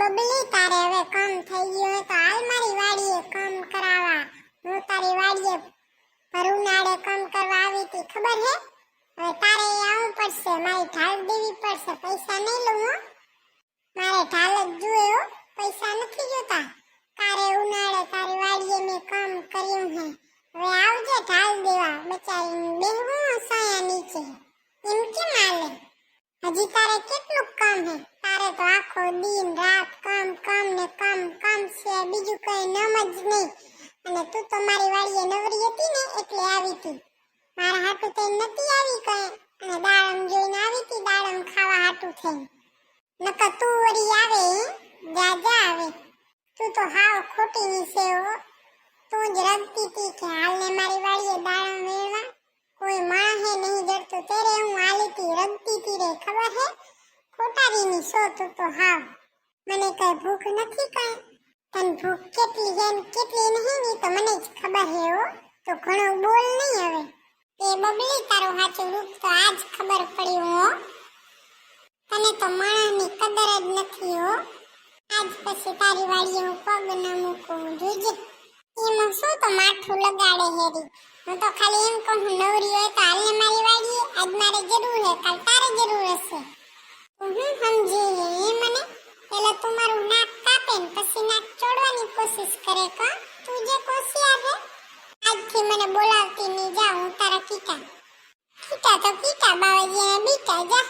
બબલી, તારે હવે કામ થઈ ગયું હોય તો હાલ મારી વાડીએ કામ કરાવવા. હું તારી વાડીએ ભર ઉનાળે કામ કરવા આવી હતી, ખબર હે? હવે તારે આવવું પડશે, મારી ઢાલ દેવી પડશે. પૈસા નહીં લઉં હો, મારે ઢાલ જ જોઈએ હો, પૈસા નથી જોતા. તારે ઉનાળે તારી વાડીએ મેં કામ કર્યું હે, હવે આવજે ઢાલ દેવા. બચારી બેહું સાયા નીચે, એમ કેમ હાલે? હજી તારે કેટલું કામ હે? તારે તો આખો દિન રાત કામ કામ ને કામ કામ છે, બીજું કઈ નામ જ નહીં. અને તું તો મારી વાડીએ નવરી હતી ને એટલે આવી હતી. મારા હાટું તો નથી આવી કઈ, અને દાડમ જોઈને આવી હતી, દાડમ ખાવા હાટું થઈ. નકર તું વળી આવે, જા જા આવે. તું તો હાવ ખોટી ની છે હો. તું જ રડતી હતી કે હાલને મારી વાડીએ દાડમ વેણવા, કોઈ માણસે નહીં જડતું, ત્યારે હું હાલી હતી, રડતી હતી રે, ખબર હે? ખોટારીની છો તું તો હાવ. મને કઈ ભૂખ નથી કઈ. તને ભૂખ કેટલી છે ને કેટલી નહીં ની તો મને જ ખબર હે હો. તો ઘણું બોલ નહીં હવે. એ બબલી, તારું સાચું રૂપ તો આજ ખબર પડ્યું હો. તને તો માણસની કદર જ નથી હો. આજ પછી તારી વાડીએ હું પગ ન મૂકું, જોજે. એમાં શું તો માથું લગાડે હેરી. હું તો ખાલી એમ કહું, નવરી હોય તો હાલને મારી વાડીએ, આજ મારે જરૂર હે, કાલ તારે જરૂર હશે. હું સમજી એ મને. પેલા તું મારું નાક કાપે ને પછી નાક ચોડવાની કોશિશ કરે કા? તું જે કોશિયાર હે. આજથી મને બોલાવતી નહીં, જા હું તારા કીટા. કીટા તો કીટા, બાવાજીને બીટા, જા.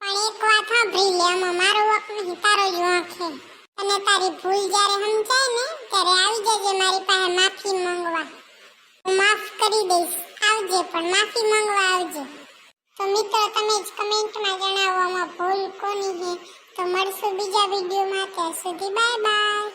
પણ એક વાત સાંભળી લે, આમાં મારો વાંક નહીં, તારો જ વાંક હે. અને તારી ભૂલ જ્યારે સમજાય ને ત્યારે આવી જજે મારી પાસે માફી માંગવા. હું માફ કરી દઈશ, આવજે પણ માફી માંગવા આવજે. તો મિત્રો, તમે જ કમેન્ટમાં જણાવો આમાં ભૂલ કોની છે. તો મળશું બીજા વિડીયોમાં, ત્યાં સુધી બાય બાય.